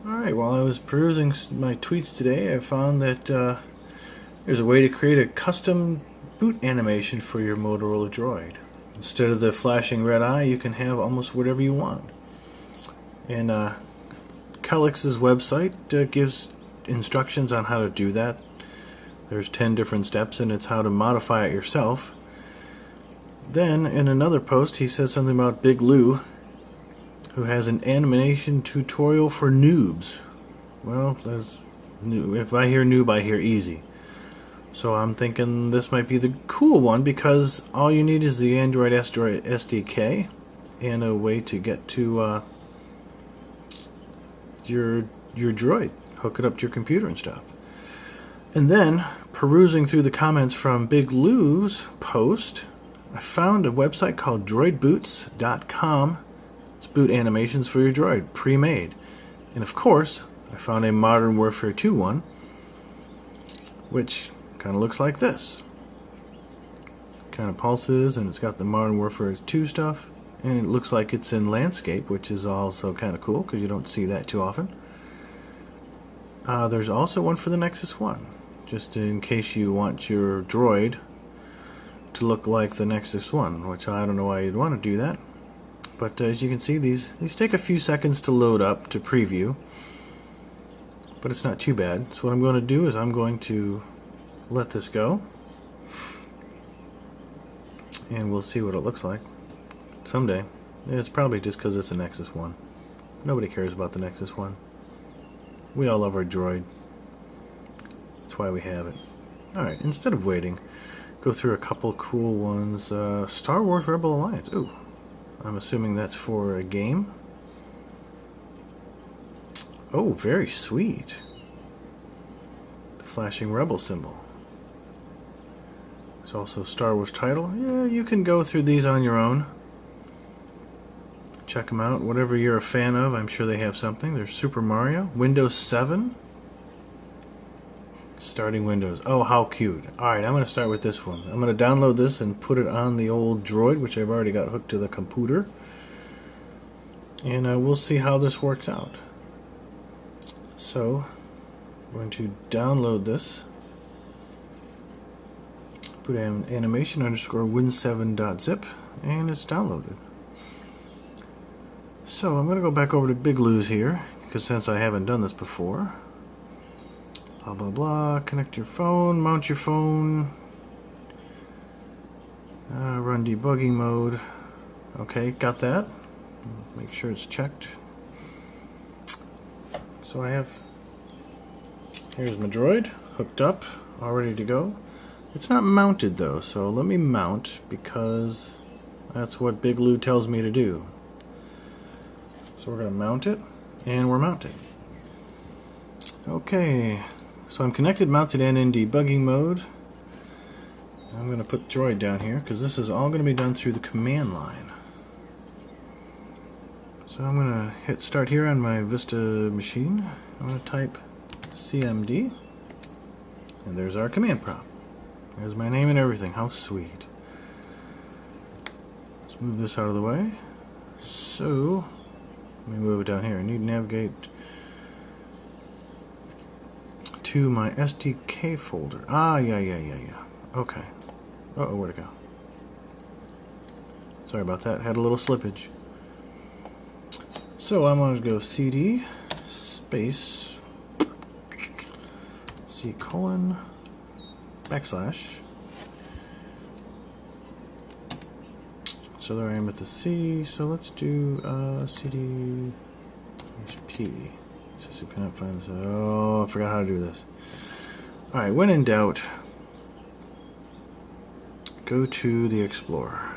Alright, while I was perusing my tweets today, I found that there's a way to create a custom boot animation for your Motorola Droid. Instead of the flashing red eye, you can have almost whatever you want. And Calix's website gives instructions on how to do that. There's 10 different steps, and it's how to modify it yourself. Then, in another post, he says something about Big Lou, who has an animation tutorial for noobs. Well, that's new. If I hear noob, I hear easy. So I'm thinking this might be the cool one, because all you need is the Android SDK and a way to get to your droid, hook it up to your computer and stuff. And then, perusing through the comments from Big Lou's post, I found a website called droidboots.com. It's boot animations for your droid, pre-made. And of course, I found a Modern Warfare 2 one, which kind of looks like this. Kind of pulses, and it's got the Modern Warfare 2 stuff, and it looks like it's in landscape, which is also kind of cool, because you don't see that too often. There's also one for the Nexus 1, just in case you want your droid to look like the Nexus 1, which I don't know why you'd want to do that. But as you can see, these take a few seconds to load up to preview, but it's not too bad. So what I'm going to do is I'm going to let this go, and we'll see what it looks like someday. It's probably just because it's a Nexus 1. Nobody cares about the Nexus 1. We all love our droid. That's why we have it. Alright, instead of waiting, go through a couple cool ones. Star Wars Rebel Alliance. Ooh. I'm assuming that's for a game. Oh, very sweet. The flashing rebel symbol. There's also Star Wars title. Yeah, you can go through these on your own. Check them out. Whatever you're a fan of, I'm sure they have something. There's Super Mario. Windows 7. Starting Windows. Oh, how cute. Alright, I'm going to start with this one. I'm going to download this and put it on the old droid, which I've already got hooked to the computer. And we'll see how this works out. So, I'm going to download this. Put in animation underscore win7.zip, and it's downloaded. So, I'm going to go back over to Big Lou's here, because since I haven't done this before. Blah blah blah, connect your phone, mount your phone, run debugging mode. Okay, got that. Make sure it's checked. So here's my droid, hooked up, all ready to go. It's not mounted though, so let me mount, because that's what Big Lou tells me to do. So we're going to mount it, and we're mounted. Okay. So I'm connected, mounted, and in debugging mode. I'm going to put droid down here, because this is all going to be done through the command line. So I'm going to hit start here on my Vista machine. I'm going to type CMD, and there's our command prompt. There's my name and everything. How sweet. Let's move this out of the way. So, let me move it down here. I need to navigate to my SDK folder. Ah, yeah. Okay. Uh-oh, where'd it go? Sorry about that. Had a little slippage. So I'm going to go CD space C:\\. So there I am at the C. So let's do CD P. Just cannot find this. Oh, I forgot how to do this. Alright, when in doubt, go to the Explorer.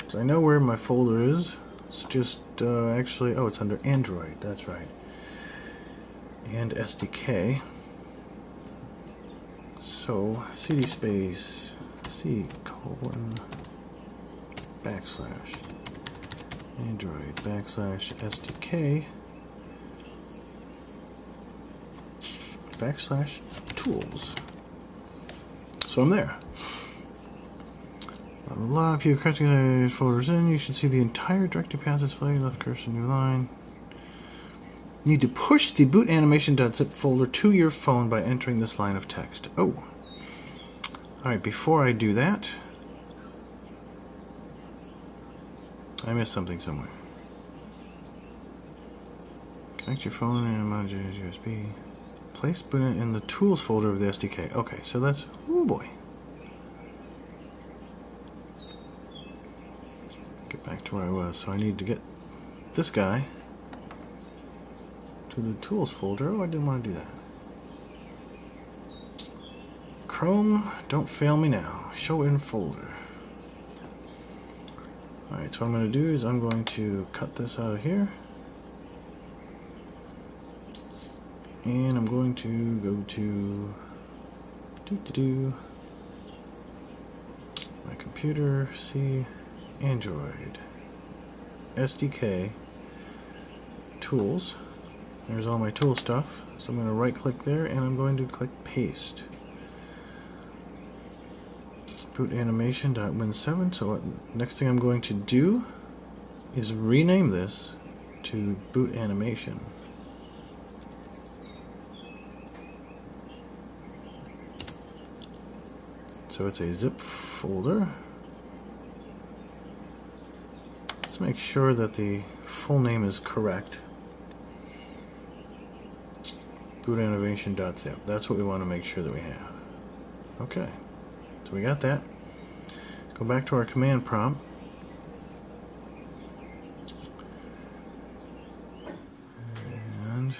So I know where my folder is. It's just actually, oh, it's under Android. That's right. And SDK. So CD space C:\. Android /SDK /tools. So I'm there. Blah, blah, blah. If you correctly folders in, you should see the entire directory path display. Left cursor, new line. need to push the boot animation.zip folder to your phone by entering this line of text. Oh. Alright, before I do that, I missed something somewhere. Connect your phone and mount your USB. Place boot in the tools folder of the SDK. Okay, so that's, oh boy. Get back to where I was. So I need to get this guy to the tools folder. Oh, I didn't want to do that. Chrome, don't fail me now. Show in folder. Alright, so what I'm going to do is I'm going to cut this out of here. And I'm going to go to my computer, see Android, SDK, tools. There's all my tool stuff. So I'm going to right click there and I'm going to click paste. Boot animation.win7. So what next thing I'm going to do is rename this to boot animation. So it's a zip folder. Let's make sure that the full name is correct. Boot animation.zip. That's what we want to make sure that we have. Okay, so we got that. Go back to our command prompt. And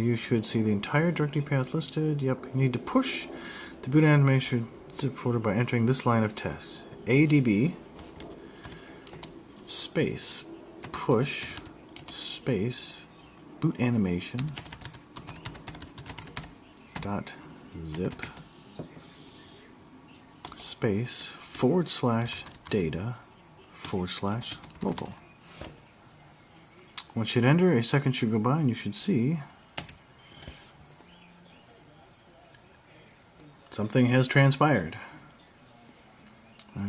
you should see the entire directory path listed. Yep, you need to push the boot animation zip folder by entering this line of text. ADB space push space boot animation dot zip space /data /local. Once you hit enter, a second should go by and you should see something has transpired.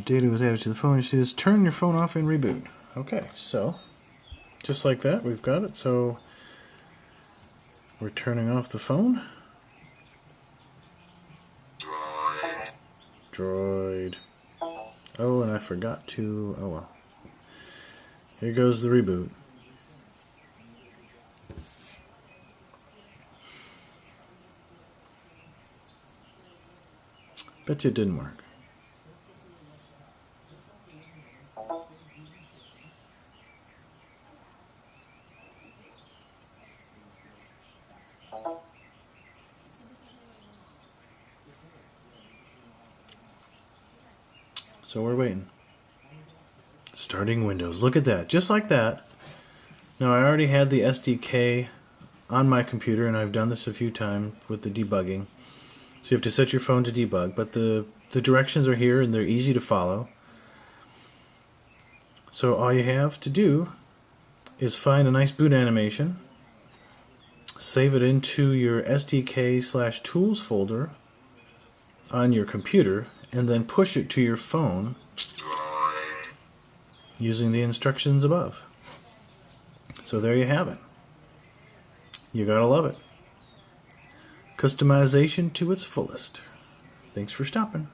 Data was added to the phone. You see this, turn your phone off and reboot. Okay, so just like that, we've got it. So we're turning off the phone. Droid. Oh, and I forgot to, oh well. Here goes the reboot. Bet you it didn't work. So we're waiting. Starting Windows. Look at that. Just like that. Now I already had the SDK on my computer, and I've done this a few times with the debugging. So you have to set your phone to debug, but the directions are here and they're easy to follow. So all you have to do is find a nice boot animation, save it into your SDK/tools folder on your computer, and then push it to your phone using the instructions above. So there you have it. You gotta love it. Customization to its fullest. Thanks for stopping.